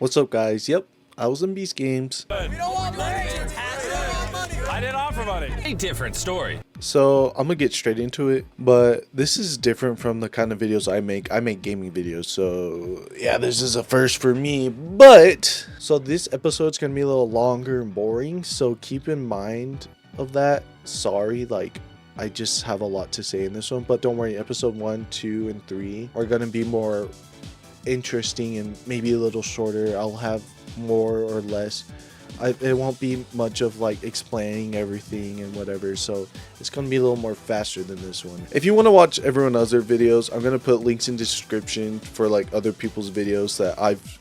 What's up, guys? Yep, I was in Beast Games. We don't want money. I didn't offer money. A different story. So I'm gonna get straight into it, but this is different from the kind of videos I make. I make gaming videos, so yeah, this is a first for me. But so this episode's gonna be a little longer and boring, so keep in mind of that. Sorry, like I just have a lot to say in this one, but don't worry. Episode 1, 2, and 3 are gonna be more interesting and maybe a little shorter. I'll have more or less. It won't be much of like explaining everything and whatever, so it's gonna be a little more faster than this one. If you want to watch everyone else's videos, I'm gonna put links in the description for like other people's videos that I've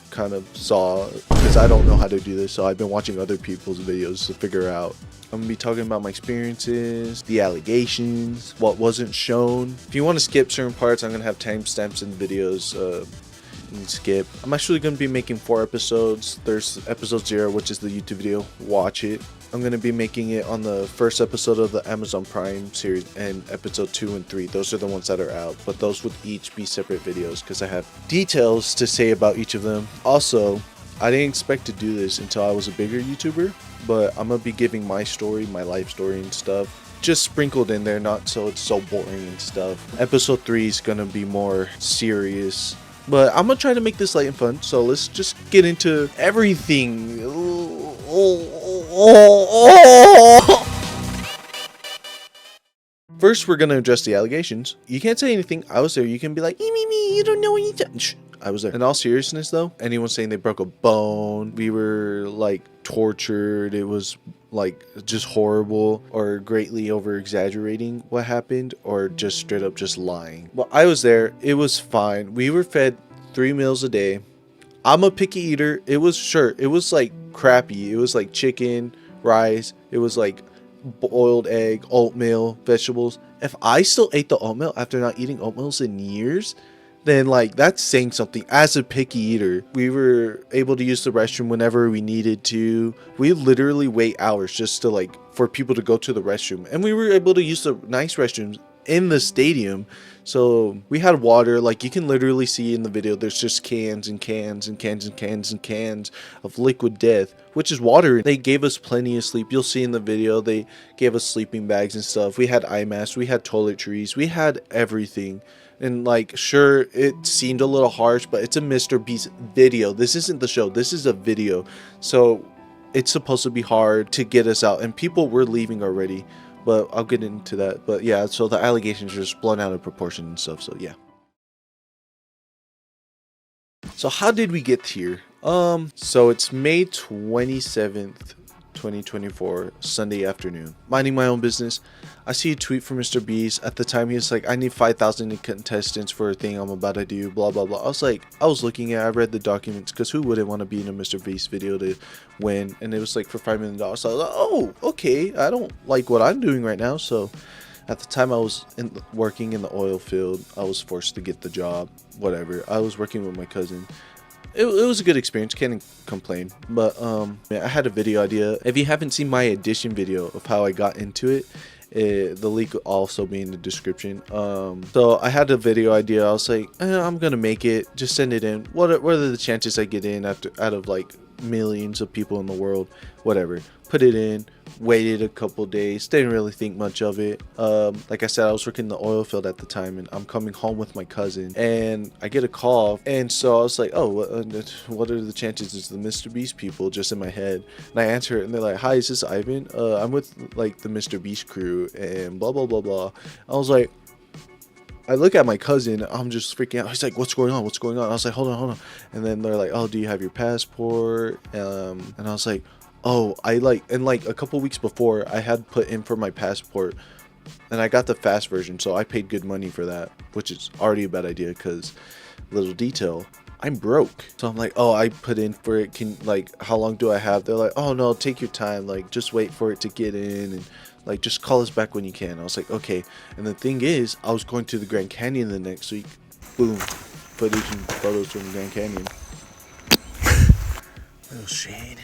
kind of saw, because I don't know how to do this, so I've been watching other people's videos to figure out. I'm gonna be talking about my experiences, the allegations, what wasn't shown. If you want to skip certain parts, I'm gonna have timestamps in the videos. And skip. I'm actually going to be making 4 episodes. There's episode 0, which is the YouTube video. Watch it. I'm going to be making it on the first episode of the Amazon Prime series, and episode 2 and 3. Those are the ones that are out, but those would each be separate videos because I have details to say about each of them. Also, I didn't expect to do this until I was a bigger YouTuber, but I'm going to be giving my story, my life story and stuff, just sprinkled in there, not so it's so boring and stuff. Episode 3 is going to be more serious, but I'm gonna try to make this light and fun, so let's just get into everything. First, we're gonna address the allegations. You can't say anything. I was there. You can be like, me, you don't know what you done. Shh, I was there. In all seriousness, though, anyone saying they broke a bone, we were like tortured, it was like just horrible, or greatly over exaggerating what happened, or just straight up just lying. Well, I was there. It was fine. We were fed 3 meals a day. I'm a picky eater. It was like crappy. It was like chicken, rice. It was like boiled egg, oatmeal, vegetables. If I still ate the oatmeal after not eating oatmeals in years, then like that's saying something. As a picky eater, we were able to use the restroom whenever we needed to. We literally wait hours just to like for people to go to the restroom, and we were able to use the nice restrooms in the stadium. So we had water, like you can literally see in the video, there's just cans and cans and cans and cans and cans of liquid death, which is water. They gave us plenty of sleep. You'll see in the video they gave us sleeping bags and stuff. We had eye masks, we had toiletries, we had everything. And like, sure, it seemed a little harsh, but it's a MrBeast video. This isn't the show, this is a video, so it's supposed to be hard to get us out, and people were leaving already, but I'll get into that. But yeah, so the allegations are just blown out of proportion and stuff, so yeah. So how did we get here? So it's May 27th, 2024, Sunday afternoon. Minding my own business, I see a tweet from MrBeast. At the time, he was like, I need 5,000 contestants for a thing I'm about to do, blah, blah, blah. I was looking at, I read the documents, because who wouldn't want to be in a MrBeast video to win? And it was like for $5 million. So I was like, oh, okay, I don't like what I'm doing right now. So at the time I was working in the oil field. I was forced to get the job, whatever. I was working with my cousin. It was a good experience, can't complain. But I had a video idea. If you haven't seen my audition video of how I got into it, the link will also be in the description. So I had a video idea. I was like, I'm gonna make it, just send it in. What are the chances I get in out of like millions of people in the world? Whatever, put it in, waited a couple days, didn't really think much of it. Like I said, I was working in the oil field at the time, and I'm coming home with my cousin, and I get a call, and so I was like, oh, what are the chances? It's the MrBeast people, just in my head. And I answer it, and they're like, hi, is this Ivan? I'm with like the MrBeast crew and blah blah blah blah. I was like, I look at my cousin, I'm just freaking out. He's like, what's going on? What's going on? I was like, hold on. And then they're like, oh, do you have your passport? And I was like, oh, and like a couple weeks before, I had put in for my passport, and I got the fast version, so I paid good money for that, which is already a bad idea, because little detail, I'm broke. So I'm like, oh, I put in for it, how long do I have? They're like, oh no, take your time, like just wait for it to get in, and like just call us back when you can. I was like, okay. And the thing is, I was going to the Grand Canyon the next week. Boom, footage and photos from the Grand Canyon. Little shade.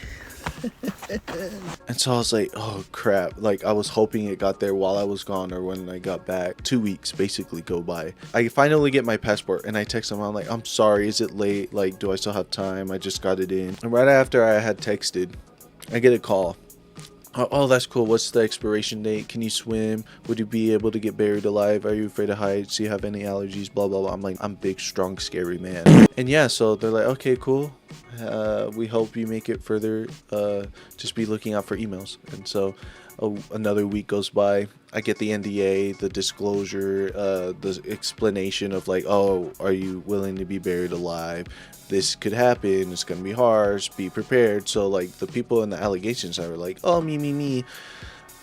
And so I was like, oh crap. Like I was hoping it got there while I was gone or when I got back. 2 weeks basically go by. I finally get my passport and I text him. I'm like, I'm sorry, is it late? Like, do I still have time? I just got it in. And right after I had texted, I get a call. Oh, that's cool. What's the expiration date? Can you swim? Would you be able to get buried alive? Are you afraid of heights? Do you have any allergies? Blah, blah, blah. I'm like, I'm big, strong, scary man. And yeah, so they're like, okay, cool. We hope you make it further. Just be looking out for emails. And so another week goes by. I get the NDA, the disclosure, the explanation of like, oh, are you willing to be buried alive? This could happen. It's gonna be harsh. Be prepared. So like the people in the allegations are like, oh, me.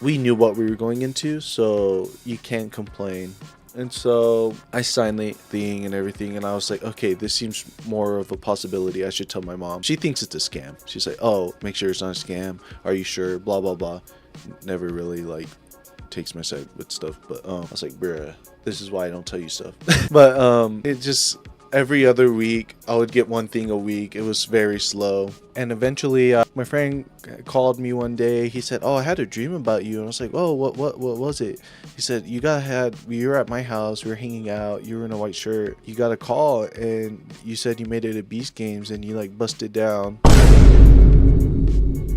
We knew what we were going into, so you can't complain. And so I signed the thing and everything, and I was like, okay, this seems more of a possibility. I should tell my mom. She thinks it's a scam. She's like, oh, make sure it's not a scam. Are you sure? Blah blah blah. Never really like takes my side with stuff, but I was like, bruh, this is why I don't tell you stuff. But it just every other week I would get one thing a week. It was very slow, and eventually my friend called me one day. He said, oh, I had a dream about you. And I was like, oh, what was it? He said, you were at my house, we were hanging out, you were in a white shirt, you got a call and you said you made it at Beast Games and you like busted down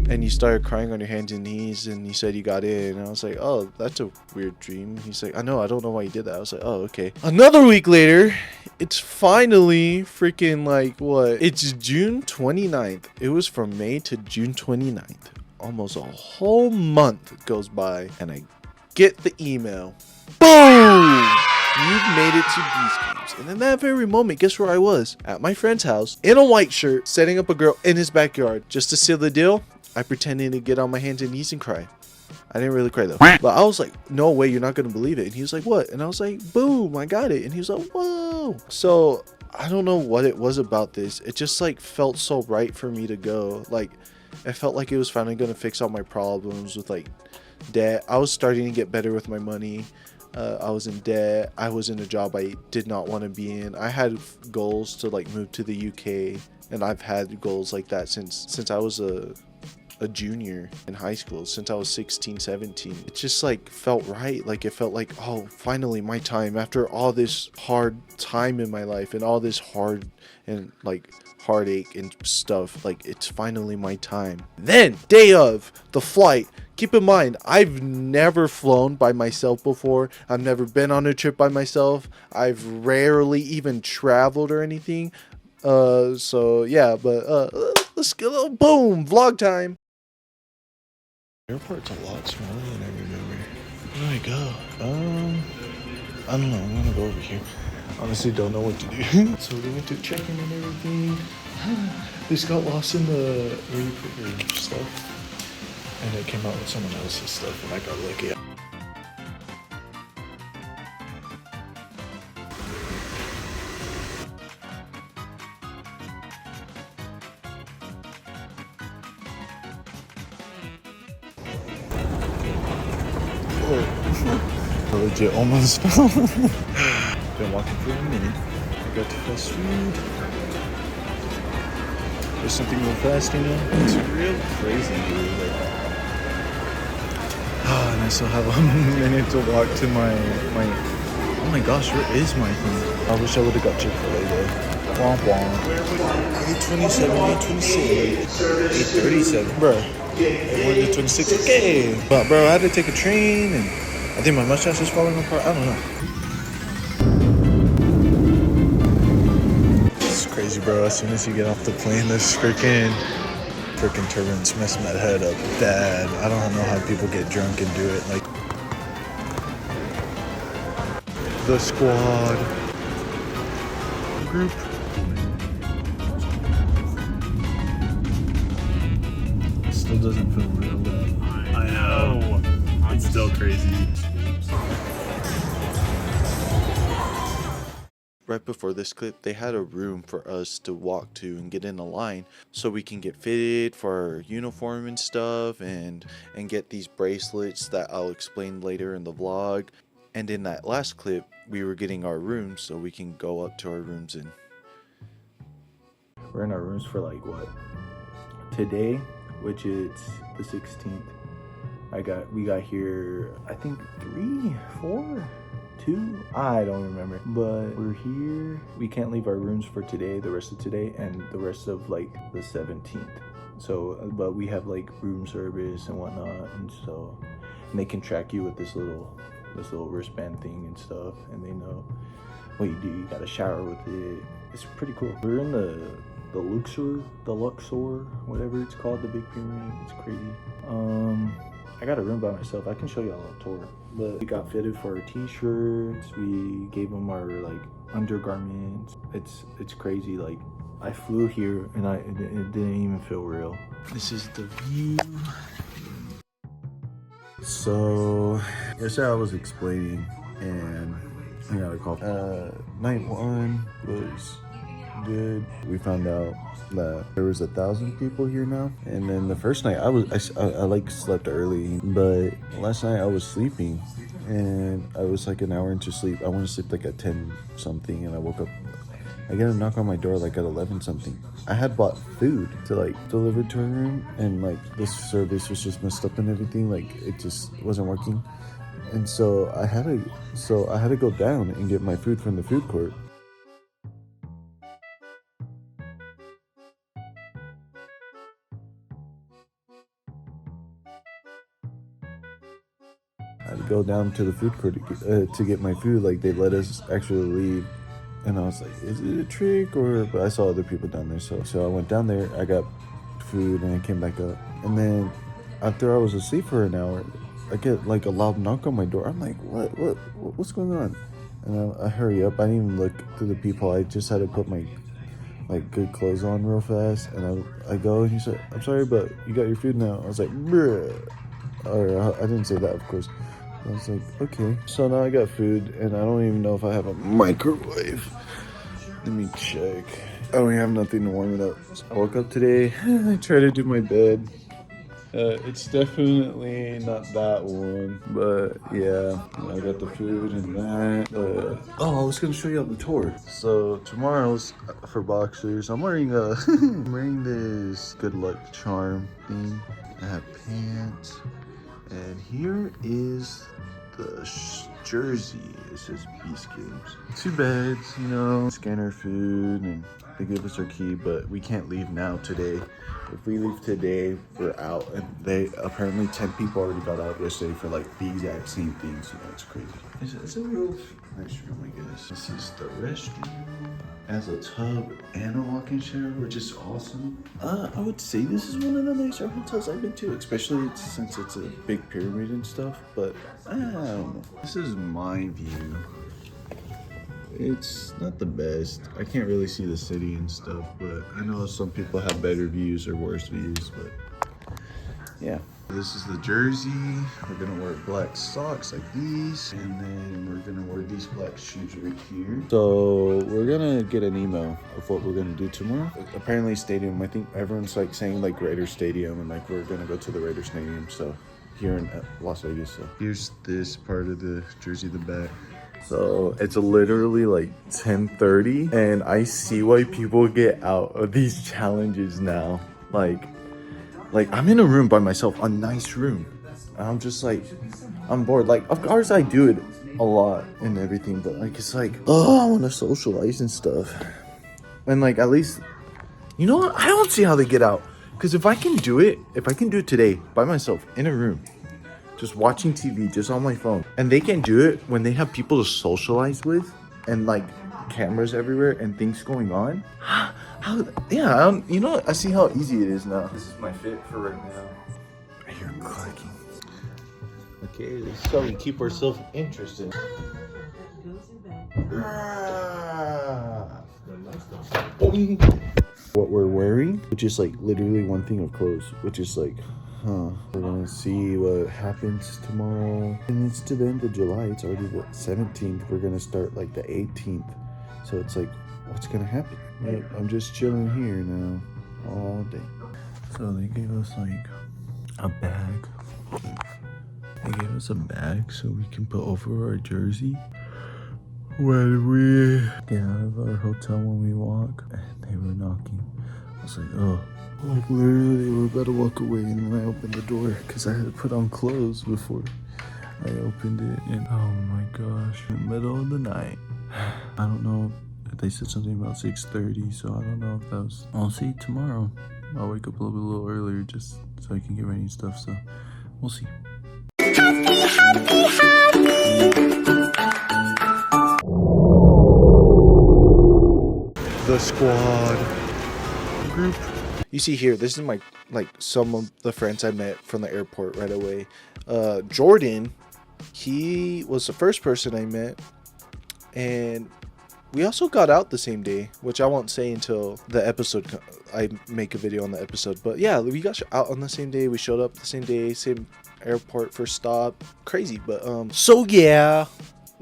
and you started crying on your hands and knees and you said you got in. And I was like, oh, that's a weird dream. He's like, I know, I don't know why you did that. I was like, oh, okay. Another week later, it's finally freaking like what? It's June 29th. It was from May to June 29th. Almost a whole month goes by and I get the email. Boom! You've made it to Beast Games. And in that very moment, guess where I was? At my friend's house, in a white shirt, setting up a girl in his backyard. Just to seal the deal, I pretended to get on my hands and knees and cry. I didn't really cry though. But I was like, no way, you're not going to believe it. And he was like, what? And I was like, boom, I got it. And he was like, whoa. So I don't know what it was about this. It just like felt so right for me to go. Like, I felt like it was finally going to fix all my problems with like debt. I was starting to get better with my money. I was in debt. I was in a job I did not want to be in. I had goals to like move to the UK, and I've had goals like that since I was a junior in high school, since I was 16, 17. It just like felt right. Like it felt like, oh, finally my time after all this hard time in my life and all this hard and like heartache and stuff. Like it's finally my time. Then day of the flight, keep in mind, I've never flown by myself before. I've never been on a trip by myself. I've rarely even traveled or anything. So yeah, but let's go. Boom, vlog time. Airport's a lot smaller than I remember. Where do I go? I don't know. I'm gonna go over here. Honestly, don't know what to do. So we went to check-in and everything. This got lost in the where you put your stuff, and it came out with someone else's stuff, and I got lucky. I legit almost fell. Been walking for a minute. I got to fast food. There's something real fast, you know? It's real crazy, dude. Like, and I still have a minute to walk to my. Oh my gosh, where is my thing? I wish I would have got Chick-fil-A though. Womp womp. 8:27, 8:26, 8:37. Bro, 8:26. Okay. But bro, I had to take a train and I think my mustache is falling apart. I don't know. It's crazy, bro. As soon as you get off the plane, this freaking turbines mess my head up bad. I don't know how people get drunk and do it. Like the squad group. It still doesn't feel real. I know. It's still crazy. Right before this clip, they had a room for us to walk to and get in a line so we can get fitted for our uniform and stuff and get these bracelets that I'll explain later in the vlog. And in that last clip, we were getting our rooms so we can go up to our rooms, and we're in our rooms for like what? Today which is the 16th. We got here, I think 3, 4, 2, I don't remember. But we're here. We can't leave our rooms for today, the rest of today, and the rest of like the 17th. So, but we have like room service and whatnot, and they can track you with this little wristband thing and stuff, and they know what you do. You got to shower with it. It's pretty cool. We're in the Luxor, whatever it's called, the big pyramid. It's crazy. I got a room by myself. I can show y'all a tour. But we got fitted for our t-shirts. We gave them our like undergarments. It's crazy. Like I flew here and it didn't even feel real. This is the view. So yesterday I was explaining and I got a call. Night 1 was good. We found out that there was 1,000 people here now, and then the first night I like slept early, but last night I was sleeping and I was like an hour into sleep. I went to sleep like at 10 something and I woke up. I get a knock on my door like at 11 something. I had bought food to like deliver to her room, and like this service was just messed up and everything. Like it just wasn't working, and so I had to go down and get my food from the food court. I had to go down to the food court to get my food. Like they let us actually leave. And I was like, is it a trick or? But I saw other people down there, so I went down there. I got food and I came back up. And then after I was asleep for an hour, I get like a loud knock on my door. I'm like, what's going on? And I hurry up. I didn't even look through the people. I just had to put my like good clothes on real fast. And I go and he said, I'm sorry, but you got your food now. I was like, bruh. Or I didn't say that, of course. I was like, okay. So now I got food, and I don't even know if I have a microwave. Let me check. I don't have nothing to warm it up. So I woke up today. I tried to do my bed. It's definitely not that one, but yeah, I got the food and that. I was gonna show you on the tour. So tomorrow's for boxers. I'm wearing I'm wearing this good luck charm thing. I have pants. And here is the jersey. It says Beast Games. 2 beds, scan our food, and they give us our key, but we can't leave now today. If we leave today, we're out. And apparently 10 people already got out yesterday for like the exact same things. It's crazy. It's a real nice room, I guess. This is the restroom. It has a tub and a walk-in shower, which is awesome. I would say this is one of the nicer hotels I've been to, especially since it's a big pyramid and stuff, but I don't know. This is my view. It's not the best. I can't really see the city and stuff, but I know some people have better views or worse views, but yeah. This is the jersey. We're gonna wear black socks like these, and then we're gonna wear these black shoes right here. So we're gonna get an email of what we're gonna do tomorrow. Apparently stadium, I think everyone's like saying like Raiders Stadium, and like we're gonna go to the Raiders Stadium, so here in Las Vegas. So here's this part of the jersey, the back. So it's literally like 10:30, and I see why people get out of these challenges now. Like I'm in a room by myself, a nice room. And I'm just like, I'm bored. Like, of course I do it a lot and everything, but like, it's like, I want to socialize and stuff. And like, at least, you know what? I don't see how they get out. Because if I can do it today by myself in a room, just watching TV, just on my phone, and they can do it when they have people to socialize with and like cameras everywhere and things going on. I see how easy it is now. This is my fit for right now. I hear clicking. Okay, this is how we keep ourselves interested. What we're wearing, which is like literally one thing of clothes, which is like, we're gonna see what happens tomorrow. And it's to the end of July. It's already the 17th. We're gonna start like the 18th. So it's like, what's gonna happen? Yep, I'm just chilling here now all day. So they gave us like a bag. They gave us a bag so we can put over our jersey when we get out of our hotel when we walk. And they were knocking. I was like, oh, Like literally, we're about to walk away, and then I opened the door because I had to put on clothes before I opened it. And oh my gosh, in the middle of the night. I don't know if they said something about 6:30, so I don't know if that was. I'll see tomorrow. I'll wake up a little earlier just so I can get ready and stuff. So we'll see. The squad group. You see here, this is my some of the friends I met from the airport right away. Jordan, he was the first person I met, and we also got out the same day, which I won't say until the episode. I make a video on the episode, but yeah, we got out on the same day. We showed up the same day, same airport, first stop. Crazy, but so yeah.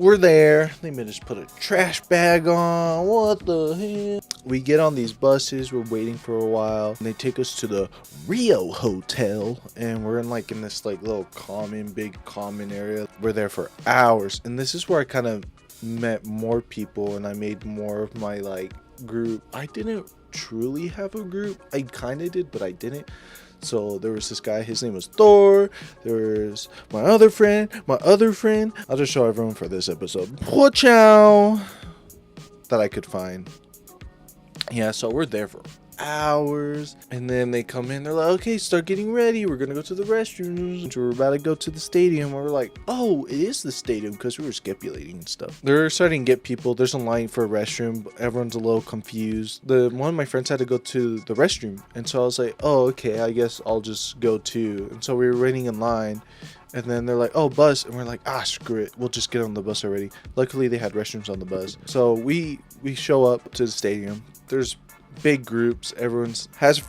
We're there. They made us put a trash bag on. What the hell? We get on these buses. We're waiting for a while. And they take us to the Rio Hotel. And we're in this little big common area. We're there for hours. And this is where I kind of met more people. And I made more of my group. I didn't truly have a group. I kind of did, but I didn't. So there was this guy, his name was Thor. There's my other friend. I'll just show everyone for this episode. Chow that I could find. Yeah, so we're there for hours, and then they come in, they're like, okay, start getting ready, we're gonna go to the restrooms. We're about to go to the stadium. We're like, oh, it is the stadium, because we were speculating and stuff. They're starting to get people. There's a line for a restroom. Everyone's a little confused. One of my friends had to go to the restroom, and so I was like, oh, okay, I guess I'll just go too. And so we were waiting in line, and then they're like, oh, bus. And we're like, screw it, we'll just get on the bus already. Luckily they had restrooms on the bus. So we show up to the stadium. There's big groups. Everyone's has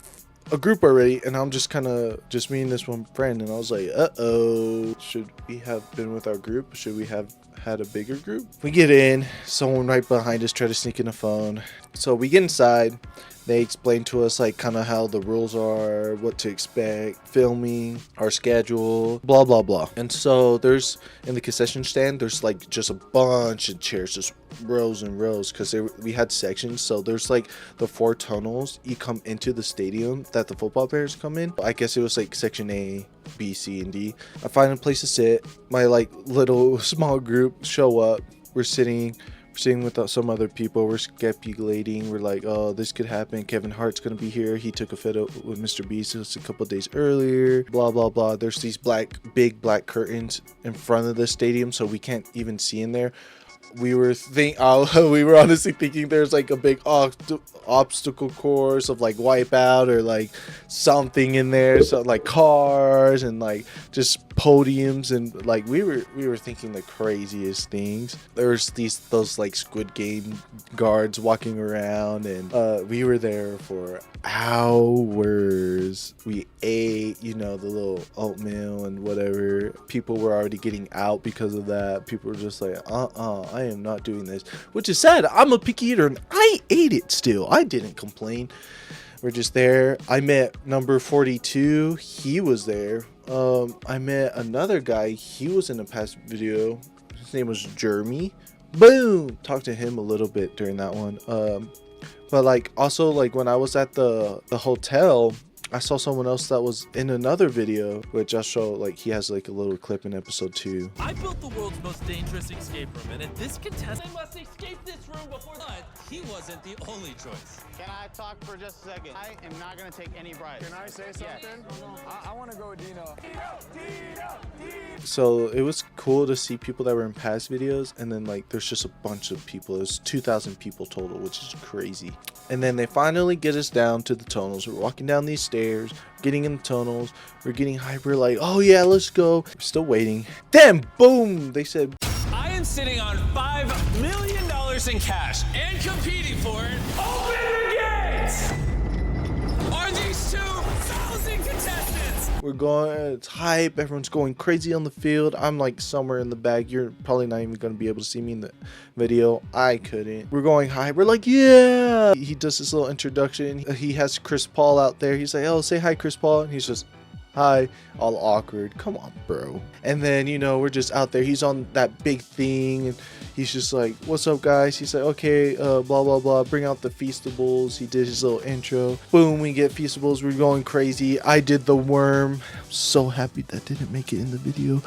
a group already, and I'm just me and this one friend, and I was like, uh-oh, should we have been with our group? Should we have had a bigger group? We get in, someone right behind us tried to sneak in a phone. So we get inside. They explain to us how the rules are, what to expect, filming, our schedule, blah blah blah. And so there's in the concession stand, there's just a bunch of chairs, just rows and rows, because we had sections. So there's the 4 tunnels you come into the stadium that the football players come in. I guess it was section A, B, C, and D. I find a place to sit. My little small group show up. We're sitting with some other people. We're speculating. We're like, oh, this could happen. Kevin Hart's gonna be here. He took a photo with MrBeast just a couple days earlier. Blah blah blah. There's these big black curtains in front of the stadium, so we can't even see in there. We were honestly thinking there's a big obstacle course of Wipeout or something in there, so cars and just podiums, and we were thinking the craziest things. There's those Squid Game guards walking around, and we were there for hours. We ate the little oatmeal and whatever. People were already getting out because of that. People were just like, I am not doing this, which is sad. I'm a picky eater, and I ate it still. I didn't complain. We're just there. I met number 42. He was there. I met another guy. He was in a past video. His name was Jeremy. Boom! Talked to him a little bit during that one. But also when I was at the hotel, I saw someone else that was in another video, which I'll show. He has a little clip in episode 2. I built the world's most dangerous escape room, and this contestant must escape this room before that. He wasn't the only choice. Can I talk for just a second? I am not going to take any bribes. Can I say something? Yes. I want to go with Dino. So it was cool to see people that were in past videos, and then there's just a bunch of people. It was 2,000 people total, which is crazy. And then they finally get us down to the tunnels. We're walking down these stairs, getting in the tunnels. We're getting hyper, oh yeah, let's go. We're still waiting. Then boom, they said, I am sitting on $5 million in cash and competing for it. Open the gates! Are these 2,000 contestants? we're going, it's hype, everyone's going crazy on the field. I'm somewhere in the back. You're probably not even going to be able to see me in the video. I couldn't. We're going hype. We're yeah. He does this little introduction. He has Chris Paul out there. He's oh, say hi, Chris Paul. And he's just, hi, all awkward. Come on, bro. And then, we're just out there. He's on that big thing, and he's just like, what's up guys? He's like, okay, blah blah blah, bring out the Feastables. He did his little intro. Boom, we get Feastables. We're going crazy. I did the worm. I'm so happy that didn't make it in the video.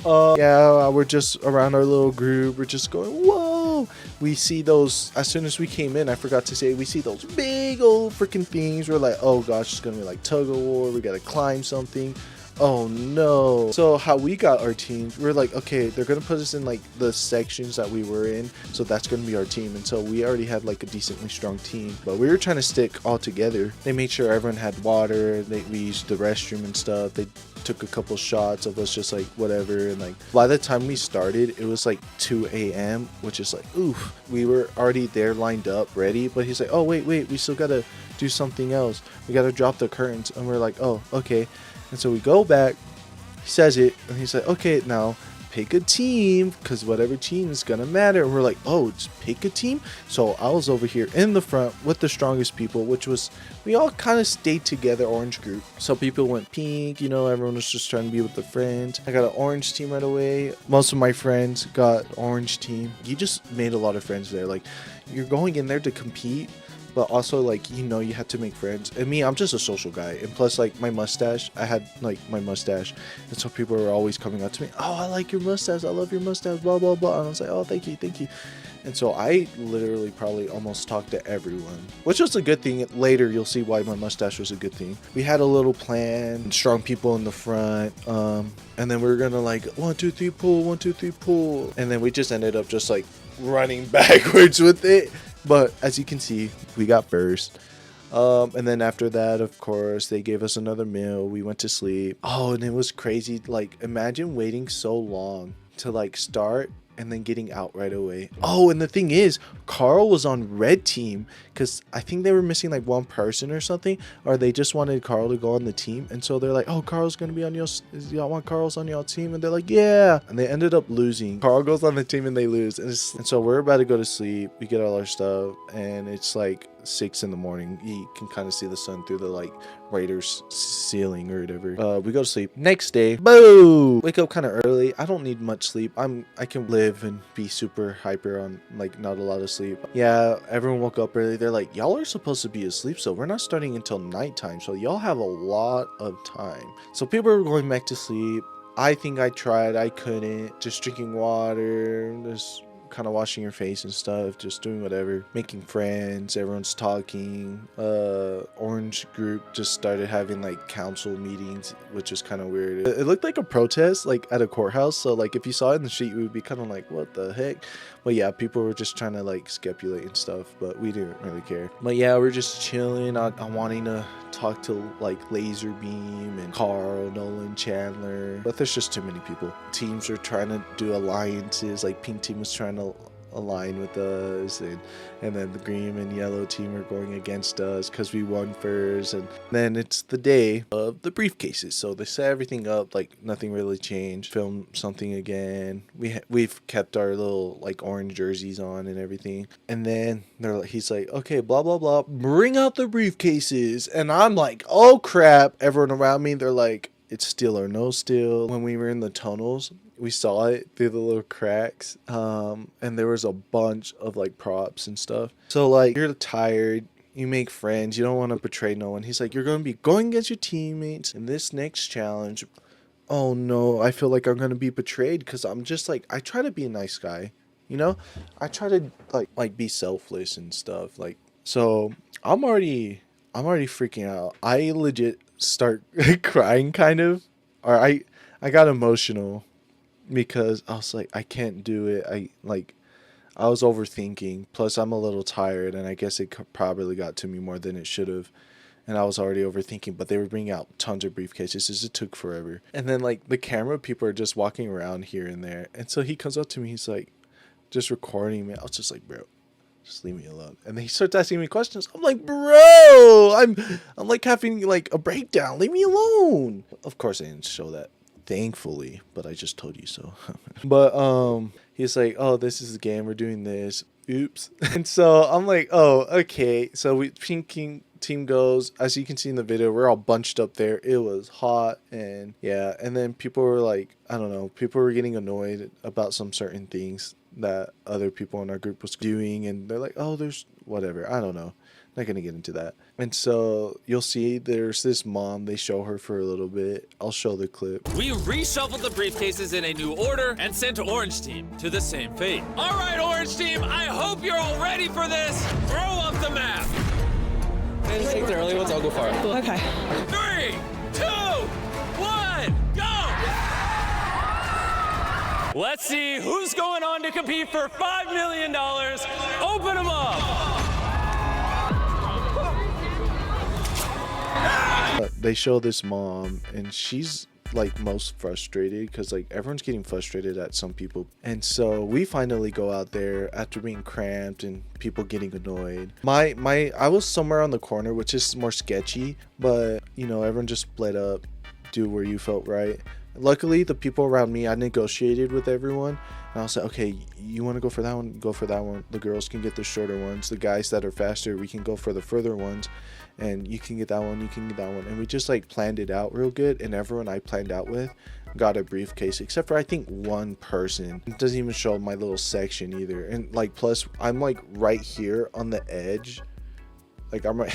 Yeah, we're just around our little group. We're just going, whoa. We see those, as soon as we came in, I forgot to say, we see those big old freaking things. We're like, oh gosh, it's gonna be like tug of war. We gotta climb something. Oh no. So how we got our teams, we're like, okay, they're gonna put us in like the sections that we were in, so that's gonna be our team. And so we already had like a decently strong team, but we were trying to stick all together. They made sure everyone had water. We used the restroom and stuff. They took a couple shots of us just like whatever, and like by the time we started it was like 2 a.m, which is like, oof. We were already there lined up ready, but he's like, oh wait, we still gotta do something else. We gotta drop the curtains. And we're like, oh okay. And so we go back, he says it, and he's like, okay, now pick a team, because whatever team is gonna matter. And we're like, oh, just pick a team. So I was over here in the front with the strongest people, which was, we all kind of stayed together, orange group. So people went pink, you know, everyone was just trying to be with the friends. I got an orange team right away. Most of my friends got orange team. You just made a lot of friends there. Like, you're going in there to compete, but also like, you know, you had to make friends. And me, I'm just a social guy, and plus like my mustache, I had like my mustache, and so people were always coming up to me, oh, I like your mustache, I love your mustache, blah blah blah. And I was like, oh, thank you. And so I literally probably almost talked to everyone, which was a good thing. Later you'll see why my mustache was a good thing. We had a little plan, strong people in the front, and then we were gonna like 1 2 3 pull, 1 2 3 pull, and then we just ended up just like running backwards with it. But as you can see, we got first. And then after that, of course, they gave us another meal. We went to sleep. Oh, and it was crazy. Like, imagine waiting so long to like start and then getting out right away. Oh, and the thing is, Carl was on red team because I think they were missing like one person or something, or they just wanted Carl to go on the team. And so they're like, oh, Carl's gonna be on your, y'all want Carl's on your team? And they're like, yeah. And they ended up losing. Carl goes on the team and they lose. And so we're about to go to sleep. We get all our stuff, and it's like 6 in the morning. You can kind of see the sun through the like Raiders ceiling or whatever. We go to sleep. Next day, boom, wake up kind of early. I don't need much sleep. I can live and be super hyper on like not a lot of sleep. Yeah, everyone woke up early. They're like, y'all are supposed to be asleep, so we're not starting until nighttime, so y'all have a lot of time. So people were going back to sleep. I think I tried, I couldn't. Just drinking water, just kind of washing your face and stuff, just doing whatever, making friends, everyone's talking. Orange group just started having like council meetings, which is kind of weird. It looked like a protest like at a courthouse, so like if you saw it in the street, we would be kind of like, what the heck? But yeah, people were just trying to like scapulate and stuff, but we didn't really care. But yeah, we're just chilling. I'm wanting to talk to like Lazarbeam and Carl, Nolan, Chandler, but there's just too many people. Teams are trying to do alliances, like pink team was trying to align with us, and then the green and yellow team are going against us because we won first. And then it's the day of the briefcases, so they set everything up like nothing really changed. Film something again. We've kept our little like orange jerseys on and everything, and then he's like, okay, blah blah blah, bring out the briefcases. And I'm like, oh crap. Everyone around me, they're like, it's steal or no steal. When we were in the tunnels, we saw it through the little cracks, and there was a bunch of like props and stuff. So like, you're tired, you make friends, you don't want to betray no one. He's like, you're going to be going against your teammates in this next challenge. Oh no, I feel like I'm going to be betrayed, because I'm just like, I try to be a nice guy, you know? I try to like be selfless and stuff. Like, so I'm already freaking out. I legit start crying kind of, or I got emotional because I was like, I can't do it. I was overthinking, plus I'm a little tired, and I guess it probably got to me more than it should have, and I was already overthinking. But they were bringing out tons of briefcases. It took forever. And then like the camera people are just walking around here and there, and so he comes up to me, he's like just recording me. I was just like, bro, just leave me alone. And then he starts asking me questions. I'm like, bro, I'm like having like a breakdown. Leave me alone. Of course I didn't show that, thankfully, but I just told you so. But he's like, oh, this is the game, we're doing this, oops. And so I'm like, oh, okay. So we pink team goes, as you can see in the video, we're all bunched up there. It was hot, and yeah. And then people were like, I don't know, people were getting annoyed about some certain things. that other people in our group was doing, and they're like, oh, there's whatever, I don't know, not gonna get into that. And so you'll see there's this mom, they show her for a little bit. I'll show the clip. We reshuffled the briefcases in a new order and sent Orange Team to the same fate. All right, Orange Team, I hope you're all ready for this. Throw up the map. Just take the early ones, I'll go far. Okay. 3, 2, 1, go! Let's see who's going on to compete for $5 million. Open them up. They show this mom, and she's like most frustrated because like everyone's getting frustrated at some people. And so we finally go out there after being cramped and people getting annoyed. I was somewhere on the corner, which is more sketchy, but you know, everyone just split up, do where you felt right. Luckily, the people around me, I negotiated with everyone, and I was like, okay, you want to go for that one, go for that one. The girls can get the shorter ones. The guys that are faster, we can go for the further ones, and you can get that one, you can get that one. And we just like planned it out real good, and everyone I planned out with got a briefcase, except for I think one person. It doesn't even show my little section either. And like, plus I'm like right here on the edge, like I'm right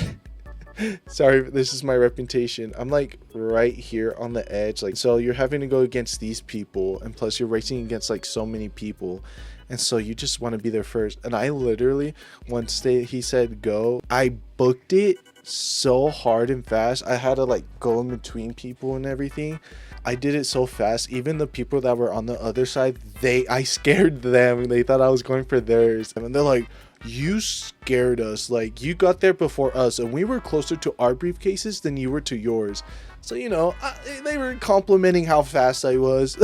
sorry, this is my reputation. I'm like right here on the edge, like, so you're having to go against these people, and plus you're racing against like so many people, and so you just want to be there first. And I literally, once he said go, I booked it so hard and fast. I had to like go in between people and everything. I did it so fast, even the people that were on the other side, I scared them. They thought I was going for theirs, and they're like, you scared us, like you got there before us, and we were closer to our briefcases than you were to yours. So you know, they were complimenting how fast I was.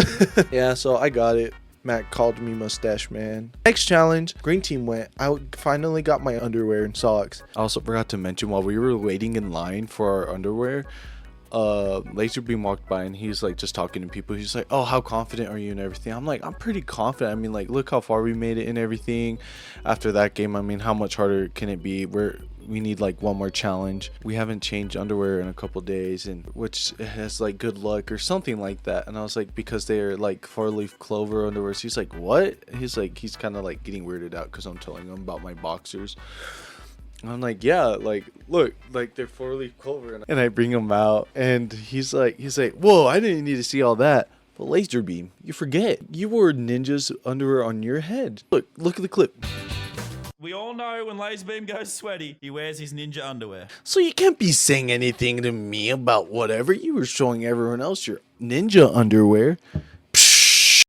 Yeah, so I got it. Matt called me Mustache Man. Next challenge, green team went. I finally got my underwear and socks. I also forgot to mention, while we were waiting in line for our underwear, Lazarbeam walked by, and he's like just talking to people. He's like, oh, how confident are you and everything? I'm like, I'm pretty confident. I mean, like, look how far we made it and everything. After that game, I mean, how much harder can it be? We need like one more challenge. We haven't changed underwear in a couple days, and which has like good luck or something like that. And I was like, because they're like 4-leaf clover underwear. So he's like, what? He's like, he's kind of like getting weirded out because I'm telling him about my boxers. I'm like, yeah, like, look, like they're 4-leaf clover. And I bring him out, and he's like, whoa, I didn't need to see all that. But Lazarbeam, you forget, you wore ninja's underwear on your head. Look at the clip. We all know when Lazarbeam goes sweaty, he wears his ninja underwear. So you can't be saying anything to me about whatever. You were showing everyone else your ninja underwear. Psh.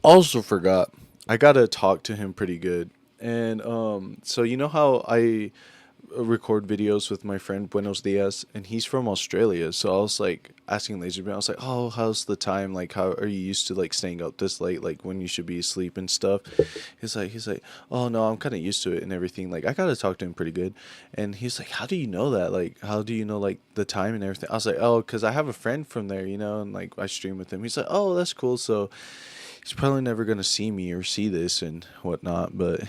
Also forgot, I gotta talk to him pretty good. And so you know how I record videos with my friend Buenos Dias, and he's from Australia. So I was like asking Lazarbeam, I was like, oh, how's the time, like how are you used to like staying up this late, like when you should be asleep and stuff? He's like, oh no, I'm kind of used to it and everything. Like I gotta talk to him pretty good. And he's like, how do you know that? Like how do you know like the time and everything? I was like, oh, because I have a friend from there, you know, and like I stream with him. He's like, oh, that's cool. So he's probably never gonna see me or see this and whatnot, but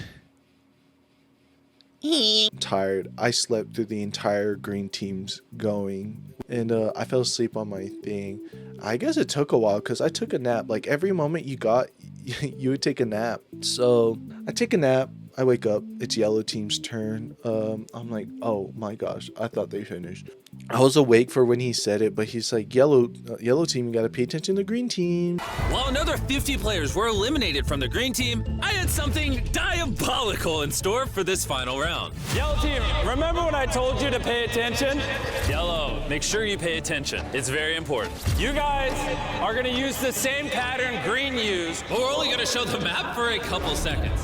I'm tired. I slept through the entire green team's going, and I fell asleep on my thing. I guess it took a while because I took a nap. Like every moment you got, you would take a nap. So I take a nap. I wake up. It's yellow team's turn. I'm like, oh my gosh, I thought they finished. I was awake for when he said it, but he's like, yellow team, you gotta pay attention to green team. While another 50 players were eliminated from the green team, I had something diabolical in store for this final round. Yellow team, remember when I told you to pay attention? Yellow, make sure you pay attention. It's very important. You guys are gonna use the same pattern green used. But we're only gonna show the map for a couple seconds.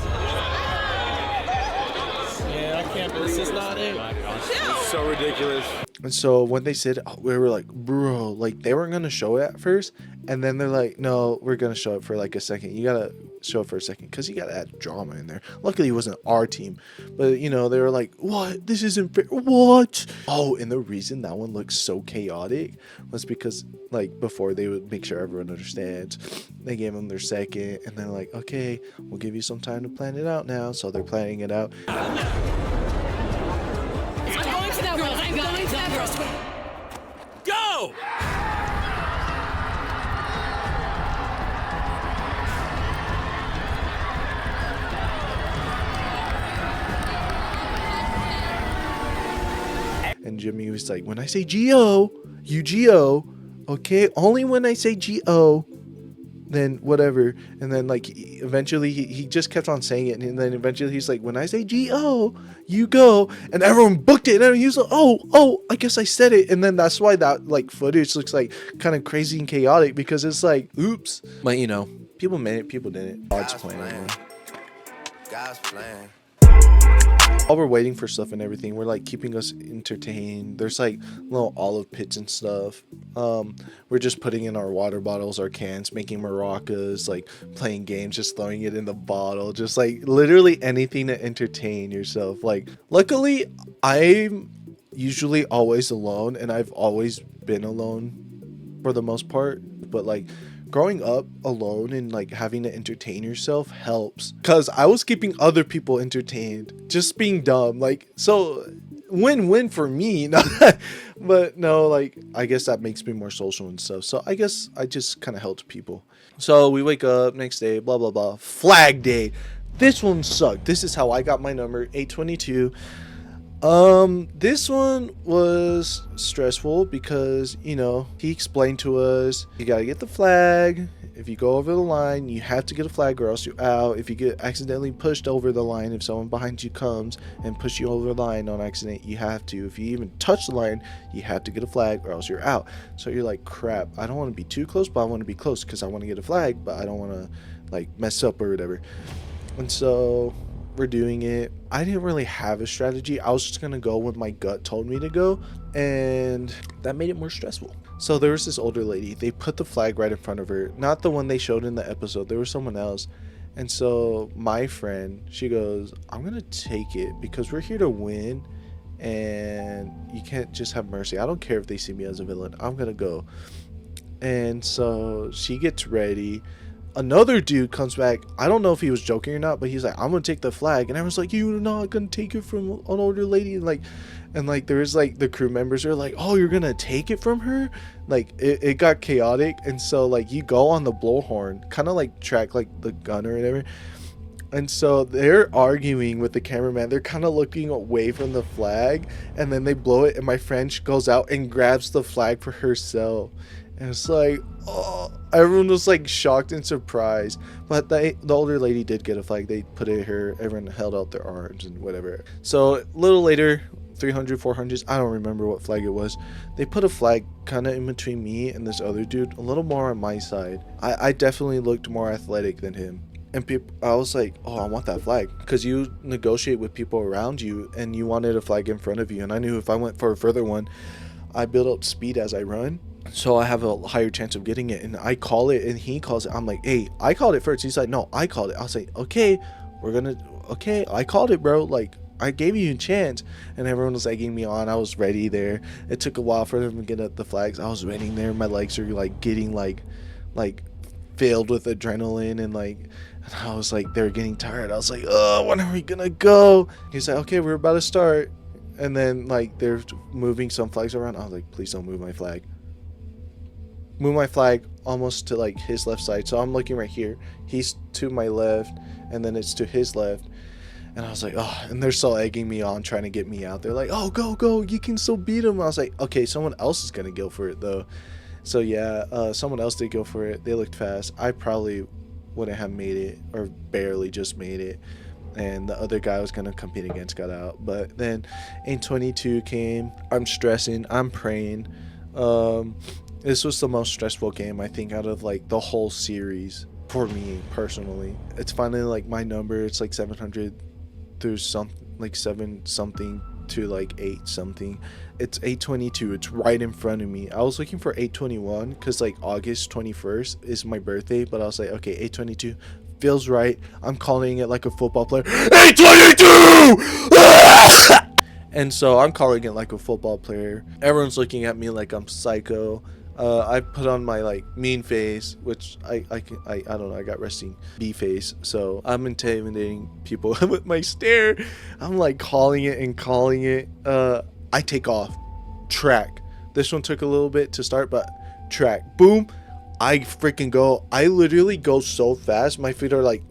Yeah, I can't believe this is not it. It's so ridiculous. And so when they said, we were like, bro, like they weren't gonna show it at first, and then they're like, no, we're gonna show it for like a second. You gotta show it for a second because you gotta add drama in there. Luckily it wasn't our team, but you know, they were like, what, this isn't fair, what? Oh, and the reason that one looks so chaotic was because like before they would make sure everyone understands, they gave them their second, and they're like, okay, we'll give you some time to plan it out now. So they're planning it out. Go! gym. He was like, when I say G-O, you G-O. Okay? Only when I say G-O, then whatever. And then like eventually he just kept on saying it. And then eventually he's like, when I say G-O, you go. And everyone booked it. And he was like, oh, I guess I said it. And then that's why that like footage looks like kind of crazy and chaotic, because it's like, oops. But you know, people meant it, people didn't. God's plan. God's plan. While we're waiting for stuff and everything, we're like keeping us entertained. There's like little olive pits and stuff. We're just putting in our water bottles, our cans, making maracas, like playing games, just throwing it in the bottle, just like literally anything to entertain yourself. Like, luckily, I'm usually always alone, and I've always been alone for the most part. But like, growing up alone and like having to entertain yourself helps, because I was keeping other people entertained, just being dumb. Like, so win-win for me. But no, like, I guess that makes me more social and stuff. So I guess I just kind of helped people. So we wake up next day, blah blah blah, flag day. This one sucked. This is how I got my number, 822. This one was stressful because, you know, he explained to us, you gotta get the flag. If you go over the line, you have to get a flag or else you're out. If you get accidentally pushed over the line, if someone behind you comes and push you over the line on accident, you have to. If you even touch the line, you have to get a flag or else you're out. So you're like, crap, I don't want to be too close, but I want to be close because I want to get a flag, but I don't want to like mess up or whatever. And so we're doing it. I didn't really have a strategy. I was just gonna go when my gut told me to go, and that made it more stressful. So there was this older lady. They put the flag right in front of her, not the one they showed in the episode. There was someone else. And so my friend, she goes, I'm gonna take it because we're here to win, and you can't just have mercy. I don't care if they see me as a villain. I'm gonna go. And so she gets ready. Another dude comes back. I don't know if he was joking or not, but he's like, I'm gonna take the flag. And I was like, you're not gonna take it from an older lady. And like there's like the crew members are like, oh, you're gonna take it from her? Like it got chaotic. And so like you go on the blowhorn, kind of like track like the gun or whatever. And so they're arguing with the cameraman. They're kind of looking away from the flag, and then they blow it, and my friend goes out and grabs the flag for herself. And it's like, oh, everyone was like shocked and surprised. But the older lady did get a flag. They put it here. Everyone held out their arms and whatever. So a little later, 300, 400s, I don't remember what flag it was. They put a flag kind of in between me and this other dude, a little more on my side. I definitely looked more athletic than him. And I was like, oh, I want that flag. Because you negotiate with people around you, and you wanted a flag in front of you. And I knew if I went for a further one, I build up speed as I run. So I have a higher chance of getting it. And I call it, and he calls it. I'm like, hey, I called it first. He's like, no, I called it. I was like, okay, I called it, bro. Like, I gave you a chance. And everyone was egging me on. I was ready there. It took a while for them to get up the flags. I was ready there. My legs are like getting like filled with adrenaline, and like, and I was like, they're getting tired. I was like, oh, when are we gonna go? He's like, okay, we're about to start. And then like they're moving some flags around. I was like, please don't move my flag. Move my flag almost to like his left side. So I'm looking right here. He's to my left, and then it's to his left. And I was like, oh, and they're still egging me on, trying to get me out. They're like, oh, go, you can still beat him. I was like, okay, someone else is gonna go for it though. So yeah, someone else did go for it. They looked fast. I probably wouldn't have made it, or barely just made it. And the other guy I was gonna compete against got out. But then 822 came. I'm stressing. I'm praying. This was the most stressful game, I think, out of like the whole series for me personally. It's finally like my number. It's like 700 through like 7 something to like 8 something. It's 822. It's right in front of me. I was looking for 821 because like August 21st is my birthday, but I was like, okay, 822 feels right. I'm calling it like a football player. 822! And so I'm calling it like a football player. Everyone's looking at me like I'm psycho. I put on my like mean face, which I don't know, I got resting B face, so I'm intimidating people with my stare. I'm like calling it. I take off. Track. This one took a little bit to start, but track. Boom. I freaking go. I literally go so fast. My feet are like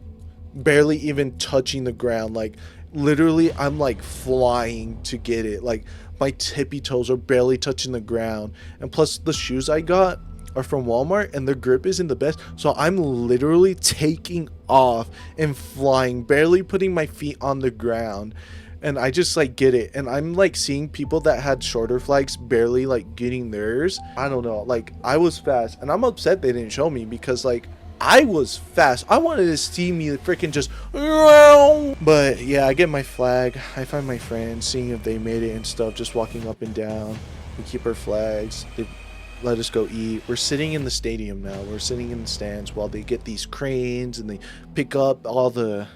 barely even touching the ground. Like literally I'm like flying to get it. Like My tippy toes are barely touching the ground. And plus the shoes I got are from Walmart and their grip isn't the best. So I'm literally taking off and flying, barely putting my feet on the ground. And I just like get it. And I'm like seeing people that had shorter flags barely like getting theirs. I don't know. Like I was fast and I'm upset they didn't show me because like I was fast. I wanted to see me freaking just. But yeah, I get my flag. I find my friends, seeing if they made it and stuff, just walking up and down. We keep our flags. They let us go eat. We're sitting in the stadium now. We're sitting in the stands while they get these cranes and they pick up all the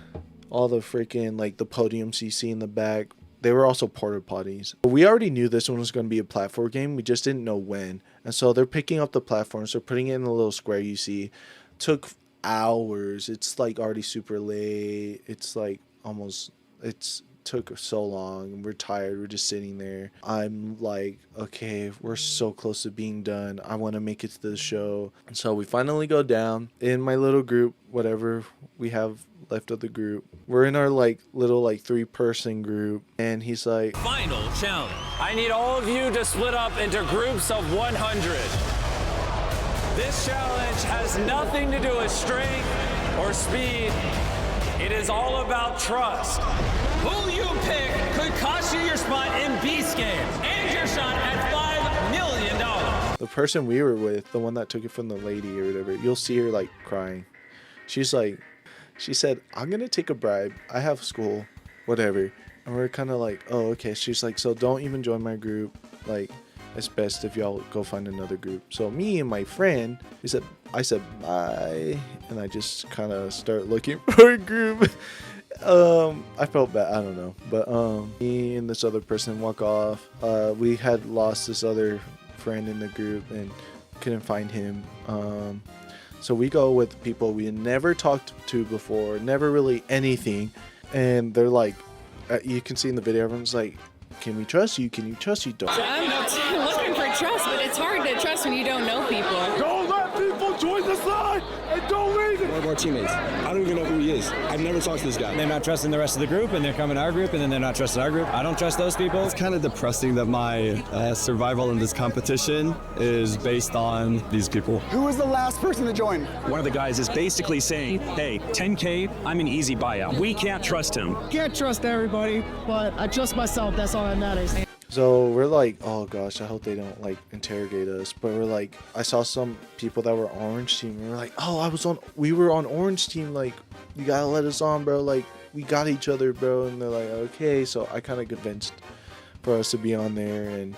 freaking like the podiums you see in the back. They were also porta potties. We already knew this one was going to be a platform game. We just didn't know when. And so they're picking up the platforms. They're putting it in the little square you see. Took hours. It's like already super late. It's like almost, it's took so long. We're tired. We're just sitting there. I'm like, okay, we're so close to being done. I want to make it to the show. And so we finally go down in my little group, whatever we have left of the group. We're in our like little like 3-person group, and he's like, Final challenge. I need all of you to split up into groups of 100. This challenge has nothing to do with strength or speed. It is all about trust. Who you pick could cost you your spot in Beast Games and your shot at $5 million. the person we were with, the one that took it from the lady or whatever, you'll see her like crying. She's like, she said, I'm gonna take a bribe. I have school, whatever. And we're kind of like, oh, okay. She's like, so don't even join my group. Like, it's best if y'all go find another group. So me and my friend, I said bye, and I just kind of start looking for a group. I felt bad, I don't know, but me and this other person walk off. We had lost this other friend in the group and couldn't find him. So we go with people we had never talked to before, never really anything, and they're like, you can see in the video, everyone's like, can we trust you? Can you trust you? Don't. I'm looking for trust, but it's hard to trust when you don't know people. Don't let people join the side and don't leave it. One of our teammates. I don't even know who he is. I've never talked to this guy. They're not trusting the rest of the group, and they're coming to our group, and then they're not trusting our group. I don't trust those people. It's kind of depressing that my survival in this competition is based on these people. Who was the last person to join? One of the guys is basically saying, hey, 10K, I'm an easy buyout. We can't trust him. Can't trust everybody, but I trust myself. That's all that matters. So we're like, oh gosh, I hope they don't like interrogate us. But we're like, I saw some people that were orange team. And we're like, oh, we were on orange team. Like, you gotta let us on, bro. Like, we got each other, bro. And they're like, okay. So I kind of convinced for us to be on there, and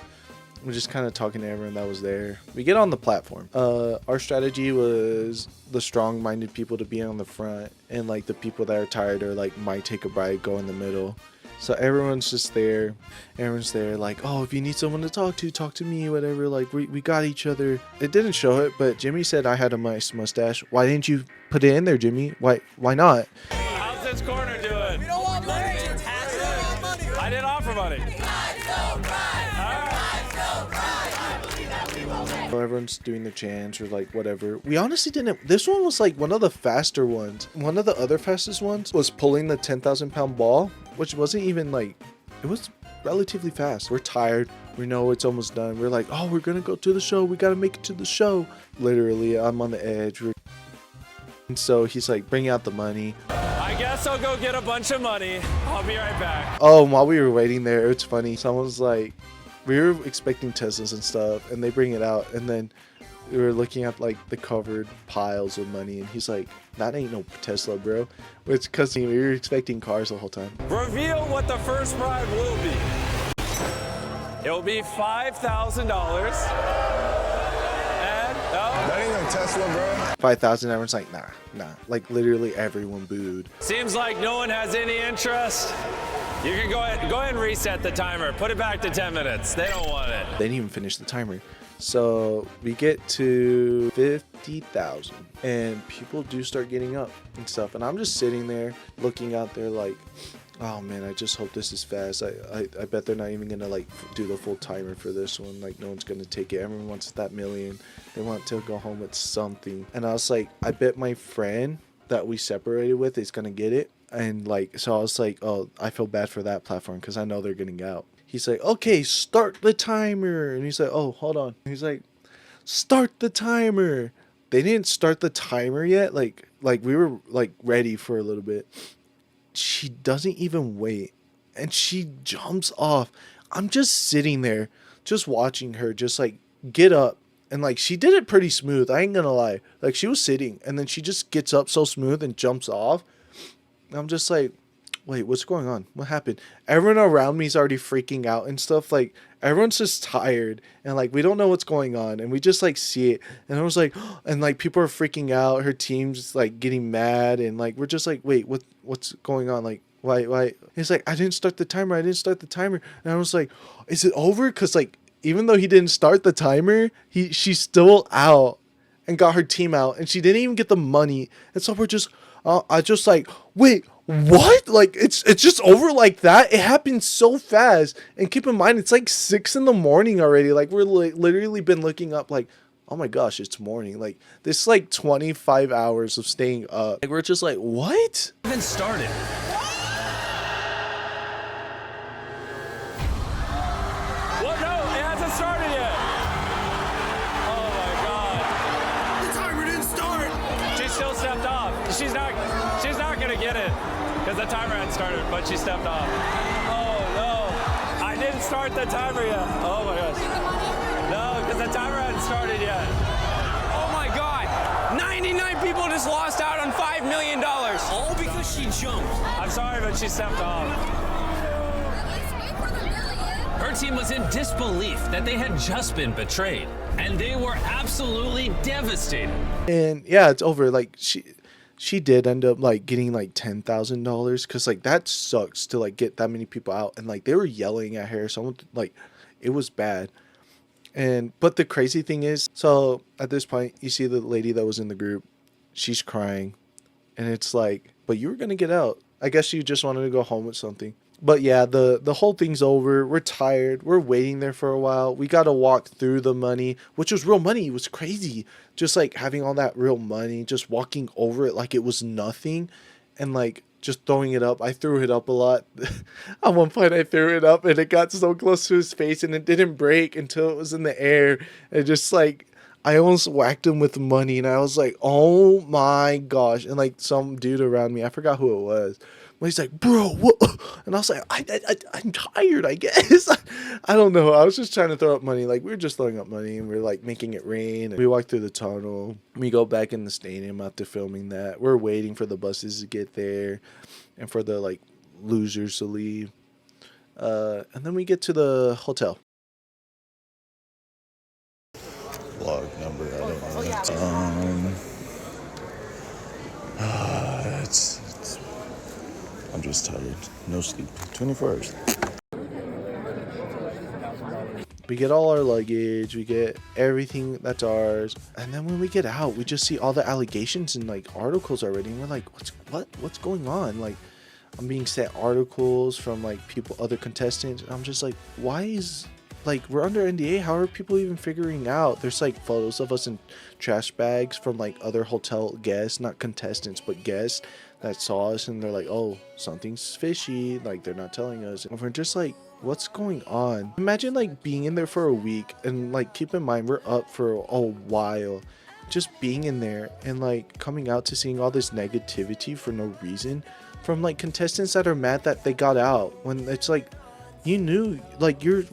we're just kind of talking to everyone that was there. We get on the platform. Our strategy was the strong-minded people to be on the front, and like the people that are tired or like might take a bribe go in the middle. So everyone's just there. Everyone's there like, oh, if you need someone to talk to me, whatever. Like, we got each other. It didn't show it, but Jimmy said I had a nice mustache. Why didn't you put it in there, Jimmy? Why not? How's this corner doing? We don't want money. I didn't offer money. Everyone's doing their chants or like whatever. We honestly didn't. This one was like one of the faster ones. One of the other fastest ones was pulling the 10,000 pound ball, which wasn't even like, it was relatively fast. We're tired. We know it's almost done. We're like, oh, we're gonna go to the show. We gotta make it to the show. Literally, I'm on the edge. And so he's like, bring out the money. I guess I'll go get a bunch of money. I'll be right back. Oh, while we were waiting there, it's funny. Someone's like, we were expecting Teslas and stuff, and they bring it out, and then we were looking at like the covered piles of money, and he's like, that ain't no Tesla, bro. Which, because we were expecting cars the whole time. Reveal what the first bribe will be. It will be $5,000. And that ain't no Tesla, bro. 5,000. Everyone's like, nah. Like literally everyone booed. Seems like no one has any interest. You can go ahead and reset the timer. Put it back to 10 minutes. They don't want it. They didn't even finish the timer. So we get to 50,000 and people do start getting up and stuff. And I'm just sitting there looking out there like, oh man, I just hope this is fast. I bet they're not even gonna like do the full timer for this one. Like, no one's gonna take it. Everyone wants that million. They want to go home with something. And I was like, I bet my friend that we separated with is gonna get it. And like, so I was like, oh, I feel bad for that platform because I know they're getting out. he's like, okay, start the timer. And he's like, oh, hold on. He's like, start the timer. They didn't start the timer yet. Like we were like ready for a little bit. She doesn't even wait. And she jumps off. I'm just sitting there, just watching her just like get up. And like she did it pretty smooth. I ain't gonna lie. Like she was sitting and then she just gets up so smooth and jumps off. And I'm just like, wait, what's going on? What happened? Everyone around me is already freaking out and stuff. Like everyone's just tired and like we don't know what's going on and we just like see it. And I was like, and like people are freaking out. Her team's like getting mad and like we're just like, wait, what's going on? Like why? He's like, I didn't start the timer. And I was like, is it over? Because like even though he didn't start the timer, she's still out and got her team out and she didn't even get the money. And so we're just I just like, wait, what? Like it's just over like that? It happened so fast. And keep in mind it's like 6 a.m. already. Like we're literally been looking up like, oh my gosh, it's morning. Like this is like 25 hours of staying up. Like we're just like, what? Even started. Well, no, it hasn't started yet. Oh my God. The timer didn't start. She still stepped off. She's not gonna get it because the timer hadn't started, but she stepped off. Oh no, I didn't start the timer yet. Oh my gosh. No, because the timer hadn't started yet. Oh my God, 99 people just lost out on $5 million. All because she jumped. I'm sorry, but she stepped off. Her team was in disbelief that they had just been betrayed, and they were absolutely devastated. And yeah, it's over. Like she did end up like getting like $10,000 because like that sucks to like get that many people out and like they were yelling at her. Someone like it was bad. And but the crazy thing is, so at this point you see the lady that was in the group, she's crying, and it's like, but you were gonna get out. I guess you just wanted to go home with something. But yeah, the whole thing's over. We're tired. We're waiting there for a while. We got to walk through the money, which was real money. It was crazy. Just like having all that real money, just walking over it like it was nothing and like just throwing it up. I threw it up a lot. At one point I threw it up and it got so close to his face and it didn't break until it was in the air. And just like, I almost whacked him with money and I was like, oh my gosh. And like some dude around me, I forgot who it was. Well, he's like, bro, what? And I was like, I'm tired, I guess. I don't know. I was just trying to throw up money. Like, we were just throwing up money, and we were, like, making it rain. And we walked through the tunnel. We go back in the stadium after filming that. We're waiting for the buses to get there and for the, like, losers to leave. And then we get to the hotel. Vlog number, I don't know. I'm just tired. No sleep. 24 hours. We get all our luggage. We get everything that's ours. And then when we get out, we just see all the allegations and like articles already. And we're like, what's going on? Like, I'm being sent articles from like people, other contestants. And I'm just like, why is like we're under NDA? How are people even figuring out? There's like photos of us in trash bags from like other hotel guests, not contestants, but guests that saw us, and they're like, oh, something's fishy, like they're not telling us. And we're just like, what's going on? Imagine like being in there for a week, and like keep in mind we're up for a while, just being in there and like coming out to seeing all this negativity for no reason from like contestants that are mad that they got out, when it's like, you knew like your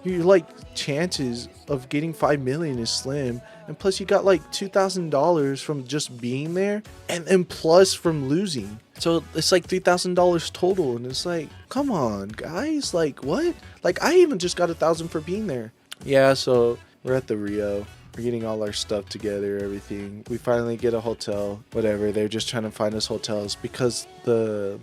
like chances of getting 5 million is slim, and plus you got like $2,000 from just being there, and plus from losing, so it's like $3,000 total. And it's like, come on guys, like what? Like I even just got $1,000 for being there. Yeah, so we're at the Rio, we're getting all our stuff together, everything. We finally get a hotel, whatever. They're just trying to find us hotels because the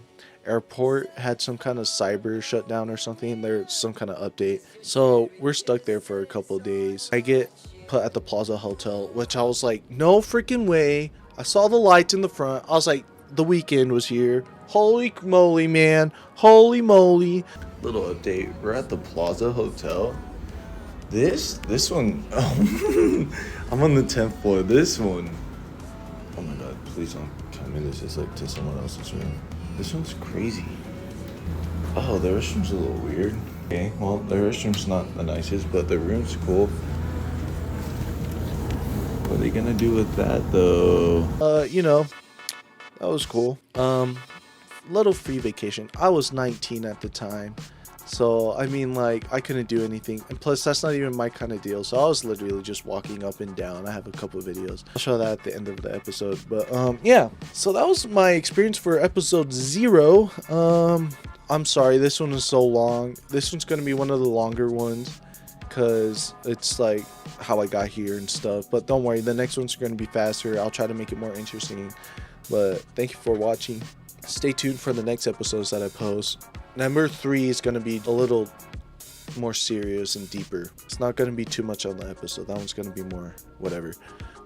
airport had some kind of cyber shutdown or something. There's some kind of update, so we're stuck there for a couple of days. I get put at the Plaza Hotel, which I was like, no freaking way. I saw the lights in the front. I was like, the weekend was here. Holy moly, man, holy moly. Little update, we're at the Plaza Hotel. This one, I'm on the 10th floor. This one, oh my god, please don't tell me this is like to someone else's room. This one's crazy. Oh, the restroom's a little weird. Okay, well, the restroom's not the nicest, but the room's cool. What are they gonna do with that, though? You know, that was cool. Little free vacation. I was 19 at the time. So, I mean, like, I couldn't do anything. And plus, that's not even my kind of deal. So, I was literally just walking up and down. I have a couple of videos. I'll show that at the end of the episode. But, yeah. So, that was my experience for episode 0. I'm sorry. This one is so long. This one's going to be one of the longer ones. Because it's, like, how I got here and stuff. But don't worry. The next one's going to be faster. I'll try to make it more interesting. But, thank you for watching. Stay tuned for the next episodes that I post. Number 3 is going to be a little more serious and deeper. It's not going to be too much on the episode. That one's going to be more whatever.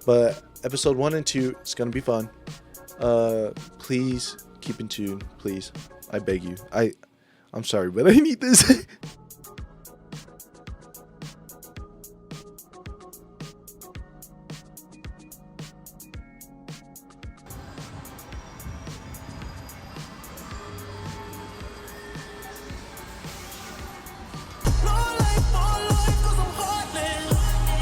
But episode 1 and 2 is going to be fun. Please keep in tune. Please. I beg you. I'm sorry, but I need this.